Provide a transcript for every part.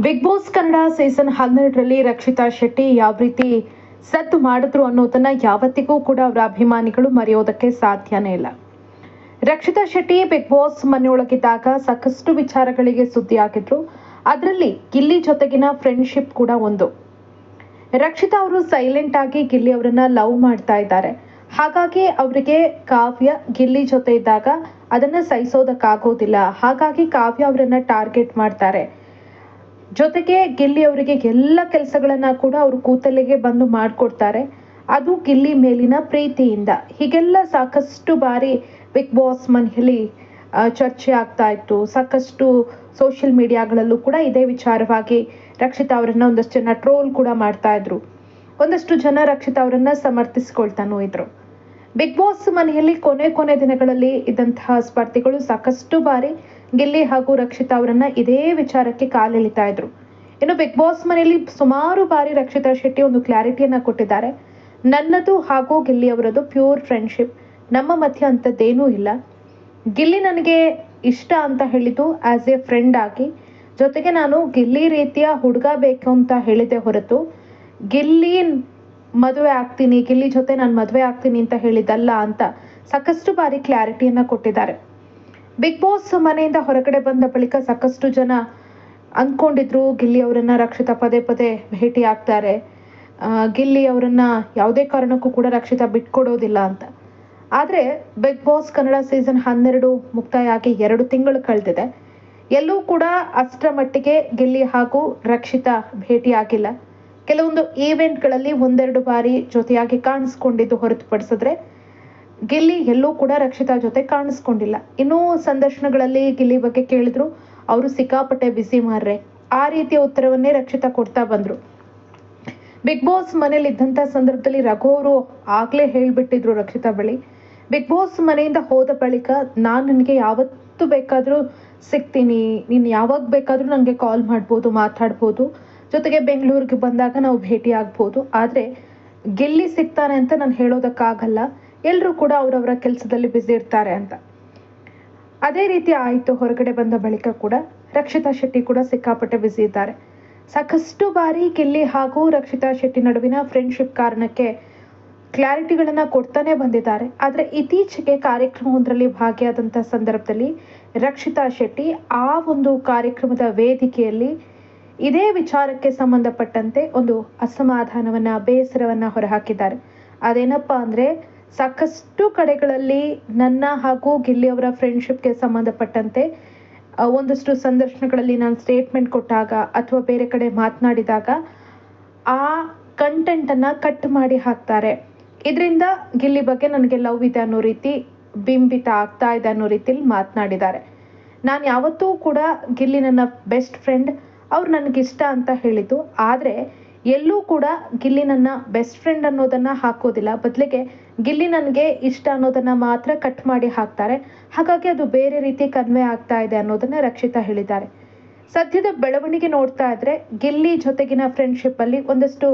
Big Boss Kannada season 12ರಲ್ಲಿ ರಕ್ಷಿತಾ ಶೆಟ್ಟಿ ಯಾವ ರೀತಿ ಸದ್ದು ಮಾಡಿದ್ರು ಅನ್ನೋದನ್ನ ಯಾವತ್ತಿಗೂ ಕೂಡ ಅವರ ಅಭಿಮಾನಿಗಳು ಮರೆಯೋದಕ್ಕೆ ಸಾಧ್ಯನೇ ಇಲ್ಲ. ರಕ್ಷಿತಾ ಶೆಟ್ಟಿ ಬಿಗ್ ಬಾಸ್ ಮನೆಯೊಳಗಿದ್ದಾಗ ಸಾಕಷ್ಟು ವಿಚಾರಗಳಿಗೆ ಸುದ್ದಿಯಾಗಿದ್ರು. ಅದರಲ್ಲಿ ಗಿಲ್ಲಿ ಜೊತೆಗಿನ ಫ್ರೆಂಡ್ಶಿಪ್ ಕೂಡ ಒಂದು. ರಕ್ಷಿತಾ ಅವರು ಸೈಲೆಂಟ್ ಆಗಿ ಗಿಲ್ಲಿ ಅವರನ್ನ ಲವ್ ಮಾಡ್ತಾ ಇದ್ದಾರೆ. ಹಾಗಾಗಿ ಅವರಿಗೆ ಕಾವ್ಯ ಗಿಲ್ಲಿ ಜೊತೆ ಇದ್ದಾಗ ಅದನ್ನ ಸಹಿಸೋದಕ್ಕಾಗೋದಿಲ್ಲ. ಹಾಗಾಗಿ ಕಾವ್ಯ ಅವರನ್ನ ಟಾರ್ಗೆಟ್ ಮಾಡ್ತಾರೆ. ಜೊತೆಗೆ ಗಿಲ್ಲಿ ಅವರಿಗೆ ಎಲ್ಲ ಕೆಲಸಗಳನ್ನ ಕೂಡ ಅವರು ಕೂತಲ್ಲಿಗೆ ಬಂದು ಮಾಡಿಕೊಡ್ತಾರೆ. ಅದು ಗಿಲ್ಲಿ ಮೇಲಿನ ಪ್ರೀತಿಯಿಂದ. ಹೀಗೆಲ್ಲ ಸಾಕಷ್ಟು ಬಾರಿ ಬಿಗ್ ಬಾಸ್ ಮನೆಯಲ್ಲಿ ಚರ್ಚೆ ಆಗ್ತಾ ಇತ್ತು. ಸಾಕಷ್ಟು ಸೋಷಿಯಲ್ ಮೀಡಿಯಾಗಳಲ್ಲೂ ಕೂಡ ಇದೇ ವಿಚಾರವಾಗಿ ರಕ್ಷಿತಾ ಅವರನ್ನ ಒಂದಷ್ಟು ಜನ ಟ್ರೋಲ್ ಕೂಡ ಮಾಡ್ತಾ ಇದ್ರು. ಒಂದಷ್ಟು ಜನ ರಕ್ಷಿತಾ ಅವರನ್ನ ಸಮರ್ಥಿಸಿಕೊಳ್ತಾನೂ ಇದ್ರು. ಬಿಗ್ ಬಾಸ್ ಮನೆಯಲ್ಲಿ ಕೊನೆ ದಿನಗಳಲ್ಲಿ ಇದ್ದಂತಹ ಸ್ಪರ್ಧಿಗಳು ಸಾಕಷ್ಟು ಬಾರಿ ಗಿಲ್ಲಿ ಹಾಗೂ ರಕ್ಷಿತಾ ಅವರನ್ನ ಇದೇ ವಿಚಾರಕ್ಕೆ ಕಾಲೆಳಿತಾ ಇದ್ರು. ಇನ್ನು ಬಿಗ್ ಬಾಸ್ ಮನೆಯಲ್ಲಿ ಸುಮಾರು ಬಾರಿ ರಕ್ಷಿತಾ ಶೆಟ್ಟಿ ಒಂದು ಕ್ಲಾರಿಟಿಯನ್ನ ಕೊಟ್ಟಿದ್ದಾರೆ. ನನ್ನದು ಹಾಗೂ ಗಿಲ್ಲಿ ಅವರದು ಪ್ಯೂರ್ ಫ್ರೆಂಡ್ಶಿಪ್, ನಮ್ಮ ಮಧ್ಯೆ ಅಂಥದ್ದೇನೂ ಇಲ್ಲ. ಗಿಲ್ಲಿ ನನಗೆ ಇಷ್ಟ ಅಂತ ಹೇಳಿದ್ದು ಆಸ್ ಎ ಫ್ರೆಂಡ್ ಆಗಿ, ಜೊತೆಗೆ ನಾನು ಗಿಲ್ಲಿ ರೀತಿಯ ಹುಡುಗ ಬೇಕು ಅಂತ ಹೇಳಿದೆ ಹೊರತು ಗಿಲ್ಲಿ ಮದುವೆ ಆಗ್ತೀನಿ, ಗಿಲ್ಲಿ ಜೊತೆ ನಾನು ಮದುವೆ ಆಗ್ತೀನಿ ಅಂತ ಹೇಳಿದಲ್ಲ ಅಂತ ಸಾಕಷ್ಟು ಬಾರಿ ಕ್ಲಾರಿಟಿಯನ್ನ ಕೊಟ್ಟಿದ್ದಾರೆ. ಬಿಗ್ ಬಾಸ್ ಮನೆಯಿಂದ ಹೊರಗಡೆ ಬಂದ ಬಳಿಕ ಸಾಕಷ್ಟು ಜನ ಅಂದ್ಕೊಂಡಿದ್ರು ಗಿಲ್ಲಿ ಅವರನ್ನ ರಕ್ಷಿತಾ ಪದೇ ಭೇಟಿ ಆಗ್ತಾರೆ, ಗಿಲ್ಲಿ ಅವರನ್ನ ಯಾವುದೇ ಕಾರಣಕ್ಕೂ ಕೂಡ ರಕ್ಷಿತಾ ಬಿಟ್ಕೊಡೋದಿಲ್ಲ ಅಂತ. ಆದರೆ ಬಿಗ್ ಬಾಸ್ ಕನ್ನಡ ಸೀಸನ್ 12 ಮುಕ್ತಾಯ ಆಗಿ 2 ತಿಂಗಳು ಕಳೆದಿದೆ. ಎಲ್ಲೂ ಕೂಡ ಅಷ್ಟರ ಮಟ್ಟಿಗೆ ಗಿಲ್ಲಿ ಹಾಗೂ ರಕ್ಷಿತಾ ಭೇಟಿ ಆಗಿಲ್ಲ. ಕೆಲವೊಂದು ಈವೆಂಟ್ಗಳಲ್ಲಿ ಒಂದೆರಡು ಬಾರಿ ಜೊತೆಯಾಗಿ ಕಾಣಿಸ್ಕೊಂಡಿದ್ದು ಹೊರತುಪಡಿಸಿದ್ರೆ ಗಿಲ್ಲಿ ಎಲ್ಲೂ ಕೂಡ ರಕ್ಷಿತಾ ಜೊತೆ ಕಾಣಿಸ್ಕೊಂಡಿಲ್ಲ. ಇನ್ನೂ ಸಂದರ್ಶನಗಳಲ್ಲಿ ಗಿಲ್ಲಿ ಬಗ್ಗೆ ಕೇಳಿದ್ರು, ಅವರು ಸಿಕ್ಕಾಪಟ್ಟೆ ಬಿಸಿ ಮಾರ್ರೆ, ಆ ರೀತಿಯ ಉತ್ತರವನ್ನೇ ರಕ್ಷಿತಾ ಕೊಡ್ತಾ ಬಂದ್ರು. ಬಿಗ್ ಬಾಸ್ ಮನೇಲಿ ಇದ್ದಂಥ ಸಂದರ್ಭದಲ್ಲಿ ರಘು ಅವರು ಆಗ್ಲೇ ಹೇಳ್ಬಿಟ್ಟಿದ್ರು ರಕ್ಷಿತಾ ಬಳಿ, ಬಿಗ್ ಬಾಸ್ ಮನೆಯಿಂದ ಹೋದ ಬಳಿಕ ನಾನು ನಿನಗೆ ಯಾವತ್ತು ಬೇಕಾದರೂ ಸಿಗ್ತೀನಿ, ನೀನು ಯಾವಾಗ ಬೇಕಾದರೂ ನನಗೆ ಕಾಲ್ ಮಾಡ್ಬೋದು, ಮಾತಾಡ್ಬೋದು, ಜೊತೆಗೆ ಬೆಂಗಳೂರಿಗೆ ಬಂದಾಗ ನಾವು ಭೇಟಿ ಆಗ್ಬೋದು. ಆದರೆ ಗಿಲ್ಲಿ ಸಿಗ್ತಾನೆ ಅಂತ ನಾನು ಹೇಳೋದಕ್ಕಾಗಲ್ಲ, ಎಲ್ಲರೂ ಕೂಡ ಅವರವರ ಕೆಲಸದಲ್ಲಿ ಬ್ಯುಸಿ ಇರ್ತಾರೆ ಅಂತ. ಅದೇ ರೀತಿ ಆಯಿತು. ಹೊರಗಡೆ ಬಂದ ಬಳಿಕ ಕೂಡ ರಕ್ಷಿತಾ ಶೆಟ್ಟಿ ಕೂಡ ಸಿಕ್ಕಾಪಟ್ಟೆ ಬ್ಯುಸಿ ಇದ್ದಾರೆ. ಸಾಕಷ್ಟು ಬಾರಿ ಗಿಲ್ಲಿ ಹಾಗೂ ರಕ್ಷಿತಾ ಶೆಟ್ಟಿ ನಡುವಿನ ಫ್ರೆಂಡ್ಶಿಪ್ ಕಾರಣಕ್ಕೆ ಕ್ಲಾರಿಟಿಗಳನ್ನು ಕೊಡ್ತಾನೆ ಬಂದಿದ್ದಾರೆ. ಆದರೆ ಇತ್ತೀಚೆಗೆ ಕಾರ್ಯಕ್ರಮವೊಂದರಲ್ಲಿ ಭಾಗಿಯಾದಂಥ ಸಂದರ್ಭದಲ್ಲಿ ರಕ್ಷಿತಾ ಶೆಟ್ಟಿ ಆ ಒಂದು ಕಾರ್ಯಕ್ರಮದ ವೇದಿಕೆಯಲ್ಲಿ ಇದೇ ವಿಚಾರಕ್ಕೆ ಸಂಬಂಧಪಟ್ಟಂತೆ ಒಂದು ಅಸಮಾಧಾನವನ್ನ, ಬೇಸರವನ್ನ ಹೊರಹಾಕಿದ್ದಾರೆ. ಅದೇನಪ್ಪ ಅಂದ್ರೆ, ಸಾಕಷ್ಟು ಕಡೆಗಳಲ್ಲಿ ನನ್ನ ಹಾಗೂ ಗಿಲ್ಲಿ ಅವರ ಫ್ರೆಂಡ್ಶಿಪ್ಗೆ ಸಂಬಂಧಪಟ್ಟಂತೆ ಒಂದಷ್ಟು ಸಂದರ್ಶನಗಳಲ್ಲಿ ನಾನು ಸ್ಟೇಟ್ಮೆಂಟ್ ಕೊಟ್ಟಾಗ ಅಥವಾ ಬೇರೆ ಕಡೆ ಮಾತನಾಡಿದಾಗ ಆ ಕಂಟೆಂಟನ್ನು ಕಟ್ ಮಾಡಿ ಹಾಕ್ತಾರೆ. ಇದರಿಂದ ಗಿಲ್ಲಿ ಬಗ್ಗೆ ನನಗೆ ಲವ್ ಇದೆ ಅನ್ನೋ ರೀತಿ ಬಿಂಬಿತ ಆಗ್ತಾ ಇದೆ ಅನ್ನೋ ರೀತಿಯಲ್ಲಿ ಮಾತನಾಡಿದ್ದಾರೆ. ನಾನು ಯಾವತ್ತೂ ಕೂಡ ಗಿಲ್ಲಿ ನನ್ನ ಬೆಸ್ಟ್ ಫ್ರೆಂಡ್, ಅವ್ರು ನನಗಿಷ್ಟ ಅಂತ ಹೇಳಿದ್ದು. ಆದರೆ ಎಲ್ಲೂ ಕೂಡ ಗಿಲ್ಲಿ ನನ್ನ ಬೆಸ್ಟ್ ಫ್ರೆಂಡ್ ಅನ್ನೋದನ್ನು ಹಾಕೋದಿಲ್ಲ, ಬದಲಿಗೆ ಗಿಲ್ಲಿ ನನಗೆ ಇಷ್ಟ ಅನ್ನೋದನ್ನು ಮಾತ್ರ ಕಟ್ ಮಾಡಿ ಹಾಕ್ತಾರೆ. ಹಾಗಾಗಿ ಅದು ಬೇರೆ ರೀತಿ ಕನ್ವೆ ಆಗ್ತಾ ಇದೆ ಅನ್ನೋದನ್ನು ರಕ್ಷಿತಾ ಹೇಳಿದ್ದಾರೆ. ಸದ್ಯದ ಬೆಳವಣಿಗೆ ನೋಡ್ತಾ ಇದ್ರೆ ಗಿಲ್ಲಿ ಜೊತೆಗಿನ ಫ್ರೆಂಡ್ಶಿಪ್ಪಲ್ಲಿ ಒಂದಷ್ಟು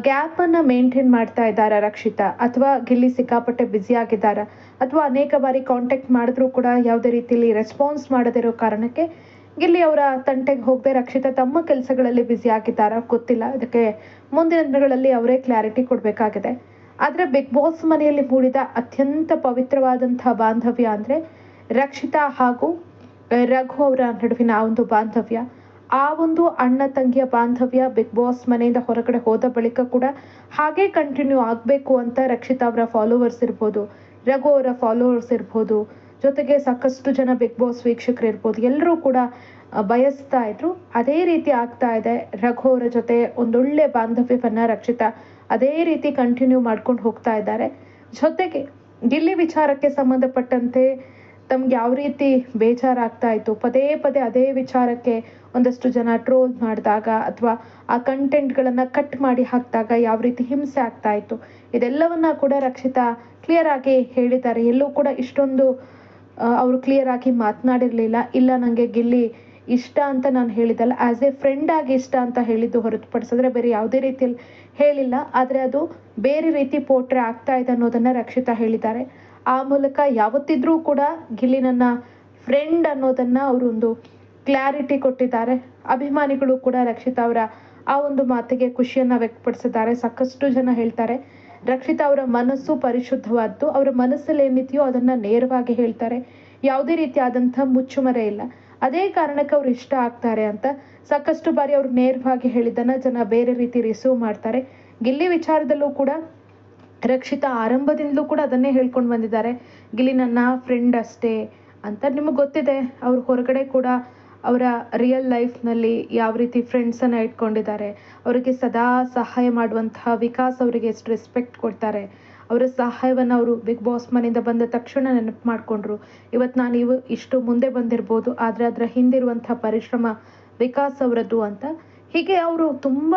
ಗ್ಯಾಪನ್ನು ಮೇಂಟೈನ್ ಮಾಡ್ತಾ ಇದ್ದಾರೆ ರಕ್ಷಿತಾ, ಅಥವಾ ಗಿಲ್ಲಿ ಸಿಕ್ಕಾಪಟ್ಟೆ ಬ್ಯುಸಿ ಆಗಿದ್ದಾರೆ, ಅಥವಾ ಅನೇಕ ಬಾರಿ ಕಾಂಟ್ಯಾಕ್ಟ್ ಮಾಡಿದ್ರೂ ಕೂಡ ಯಾವುದೇ ರೀತಿಯಲ್ಲಿ ರೆಸ್ಪಾನ್ಸ್ ಮಾಡದಿರೋ ಕಾರಣಕ್ಕೆ ಗಿಲ್ಲಿ ಅವರ ತಂಟೆಗೆ ಹೋಗದೆ ರಕ್ಷಿತಾ ತಮ್ಮ ಕೆಲಸಗಳಲ್ಲಿ ಬ್ಯುಸಿ ಆಗಿದ್ದಾರಾ ಗೊತ್ತಿಲ್ಲ. ಅದಕ್ಕೆ ಮುಂದಿನ ದಿನಗಳಲ್ಲಿ ಅವರೇ ಕ್ಲಾರಿಟಿ ಕೊಡಬೇಕಾಗಿದೆ. ಆದರೆ ಬಿಗ್ ಬಾಸ್ ಮನೆಯಲ್ಲಿ ಮೂಡಿದ ಅತ್ಯಂತ ಪವಿತ್ರವಾದಂತಹ ಬಾಂಧವ್ಯ ಅಂದರೆ ರಕ್ಷಿತಾ ಹಾಗೂ ರಘು ಅವರ ನಡುವಿನ ಆ ಒಂದು ಬಾಂಧವ್ಯ, ಆ ಒಂದು ಅಣ್ಣ ತಂಗಿಯ ಬಾಂಧವ್ಯ ಬಿಗ್ ಬಾಸ್ ಮನೆಯಿಂದ ಹೊರಗಡೆ ಹೋದ ಬಳಿಕ ಕೂಡ ಹಾಗೆ ಕಂಟಿನ್ಯೂ ಆಗಬೇಕು ಅಂತ ರಕ್ಷಿತಾ ಅವರ ಫಾಲೋವರ್ಸ್ ಇರ್ಬೋದು, ರಘು ಅವರ ಫಾಲೋವರ್ಸ್ ಇರ್ಬೋದು, ಜೊತೆಗೆ ಸಾಕಷ್ಟು ಜನ ಬಿಗ್ ಬಾಸ್ ವೀಕ್ಷಕರು ಇರ್ಬೋದು, ಎಲ್ಲರೂ ಕೂಡ ಬಯಸ್ತಾ ಇದ್ರು. ಅದೇ ರೀತಿ ಆಗ್ತಾ ಇದೆ. ರಘು ಅವರ ಜೊತೆ ಒಂದೊಳ್ಳೆ ಬಾಂಧವ್ಯವನ್ನ ರಕ್ಷಿತಾ ಅದೇ ರೀತಿ ಕಂಟಿನ್ಯೂ ಮಾಡ್ಕೊಂಡು ಹೋಗ್ತಾ ಇದ್ದಾರೆ. ಜೊತೆಗೆ ಗಿಲ್ಲಿ ವಿಚಾರಕ್ಕೆ ಸಂಬಂಧಪಟ್ಟಂತೆ ತಮ್ಗೆ ಯಾವ ರೀತಿ ಬೇಜಾರಾಗ್ತಾ ಇತ್ತು, ಪದೇ ಅದೇ ವಿಚಾರಕ್ಕೆ ಒಂದಷ್ಟು ಜನ ಟ್ರೋಲ್ ಮಾಡಿದಾಗ ಅಥವಾ ಆ ಕಂಟೆಂಟ್ಗಳನ್ನು ಕಟ್ ಮಾಡಿ ಹಾಕಿದಾಗ ಯಾವ ರೀತಿ ಹಿಂಸೆ ಆಗ್ತಾ ಇತ್ತು, ಇದೆಲ್ಲವನ್ನ ಕೂಡ ರಕ್ಷಿತಾ ಕ್ಲಿಯರ್ ಆಗಿ ಹೇಳಿದ್ದಾರೆ. ಎಲ್ಲೂ ಕೂಡ ಇಷ್ಟೊಂದು ಅವರು ಕ್ಲಿಯರ್ ಆಗಿ ಮಾತನಾಡಿರಲಿಲ್ಲ. ಇಲ್ಲ, ನನಗೆ ಗಿಲ್ಲಿ ಇಷ್ಟ ಅಂತ ನಾನು ಹೇಳಿದಲ್ಲ, ಆಸ್ ಎ ಫ್ರೆಂಡ್ ಆಗಿ ಇಷ್ಟ ಅಂತ ಹೇಳಿದ್ದು ಹೊರತುಪಡಿಸಿದ್ರೆ ಬೇರೆ ಯಾವುದೇ ರೀತಿಯಲ್ಲಿ ಹೇಳಿಲ್ಲ. ಆದರೆ ಅದು ಬೇರೆ ರೀತಿ ಪೋಟ್ರೆ ಆಗ್ತಾ ಇದೆ ಅನ್ನೋದನ್ನ ರಕ್ಷಿತಾ ಹೇಳಿದ್ದಾರೆ. ಆ ಮೂಲಕ ಯಾವತ್ತಿದ್ರೂ ಕೂಡ ಗಿಲ್ಲಿ ನನ್ನ ಫ್ರೆಂಡ್ ಅನ್ನೋದನ್ನ ಅವರು ಒಂದು ಕ್ಲಾರಿಟಿ ಕೊಟ್ಟಿದ್ದಾರೆ. ಅಭಿಮಾನಿಗಳು ಕೂಡ ರಕ್ಷಿತಾ ಅವರ ಆ ಒಂದು ಮಾತಿಗೆ ಖುಷಿಯನ್ನ ವ್ಯಕ್ತಪಡಿಸಿದ್ದಾರೆ. ಸಾಕಷ್ಟು ಜನ ಹೇಳ್ತಾರೆ ರಕ್ಷಿತಾ ಅವರ ಮನಸ್ಸು ಪರಿಶುದ್ಧವಾದ್ದು, ಅವರ ಮನಸ್ಸಲ್ಲಿ ಏನಿದೆಯೋ ಅದನ್ನ ನೇರವಾಗಿ ಹೇಳ್ತಾರೆ, ಯಾವುದೇ ರೀತಿಯಾದಂಥ ಮುಚ್ಚುಮರೆ ಇಲ್ಲ. ಅದೇ ಕಾರಣಕ್ಕೆ ಅವ್ರು ಇಷ್ಟ ಆಗ್ತಾರೆ ಅಂತ ಸಾಕಷ್ಟು ಬಾರಿ ಅವ್ರು ನೇರವಾಗಿ ಹೇಳಿದ್ದನ್ನ ಜನ ಬೇರೆ ರೀತಿ ರಿಸೀವ್ ಮಾಡ್ತಾರೆ. ಗಿಲ್ಲಿ ವಿಚಾರದಲ್ಲೂ ಕೂಡ ರಕ್ಷಿತಾ ಆರಂಭದಿಂದಲೂ ಕೂಡ ಅದನ್ನೇ ಹೇಳ್ಕೊಂಡು ಬಂದಿದ್ದಾರೆ, ಗಿಲ್ಲಿ ನನ್ನ ಫ್ರೆಂಡ್ ಅಷ್ಟೇ ಅಂತ. ನಿಮಗೆ ಗೊತ್ತಿದೆ ಅವ್ರು ಹೊರಗಡೆ ಕೂಡ ಅವರ ರಿಯಲ್ ಲೈಫ್ನಲ್ಲಿ ಯಾವ ರೀತಿ ಫ್ರೆಂಡ್ಸನ್ನು ಇಟ್ಕೊಂಡಿದ್ದಾರೆ, ಅವರಿಗೆ ಸದಾ ಸಹಾಯ ಮಾಡುವಂತಹ ವಿಕಾಸ್ ಅವರಿಗೆ ಎಷ್ಟು ರೆಸ್ಪೆಕ್ಟ್ ಕೊಡ್ತಾರೆ, ಅವರ ಸಹಾಯವನ್ನು ಅವರು ಬಿಗ್ ಬಾಸ್ ಮನೆಯಿಂದ ಬಂದ ತಕ್ಷಣ ನೆನಪು ಮಾಡಿಕೊಂಡ್ರು. ಇವತ್ತು ನಾನು ಇಷ್ಟು ಮುಂದೆ ಬಂದಿರ್ಬೋದು, ಆದರೆ ಅದರ ಹಿಂದಿರುವಂಥ ಪರಿಶ್ರಮ ವಿಕಾಸ್ ಅವರದ್ದು ಅಂತ. ಹೀಗೆ ಅವರು ತುಂಬ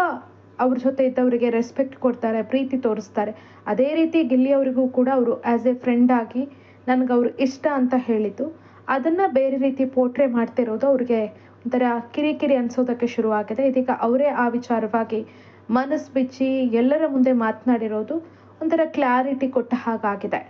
ಅವ್ರ ಜೊತೆ ಇದ್ದವರಿಗೆ ರೆಸ್ಪೆಕ್ಟ್ ಕೊಡ್ತಾರೆ, ಪ್ರೀತಿ ತೋರಿಸ್ತಾರೆ. ಅದೇ ರೀತಿ ಗಿಲ್ಲಿ ಅವರಿಗೂ ಕೂಡ ಅವರು ಆ್ಯಸ್ ಎ ಫ್ರೆಂಡ್ ಆಗಿ ನನಗೆ ಅವರು ಇಷ್ಟ ಅಂತ ಹೇಳಿದ್ದು, ಅದನ್ನು ಬೇರೆ ರೀತಿ ಪೋರ್ಟ್ರೇ ಮಾಡ್ತಿರೋದು ಅವ್ರಿಗೆ ಒಂಥರ ಕಿರಿಕಿರಿ ಅನಿಸೋದಕ್ಕೆ ಶುರುವಾಗಿದೆ. ಇದೀಗ ಅವರೇ ಆ ವಿಚಾರವಾಗಿ ಮನಸ್ಸು ಬಿಚ್ಚಿ ಎಲ್ಲರ ಮುಂದೆ ಮಾತನಾಡಿರೋದು ಒಂಥರ ಕ್ಲಾರಿಟಿ ಕೊಟ್ಟ ಹಾಗಾಗಿದೆ.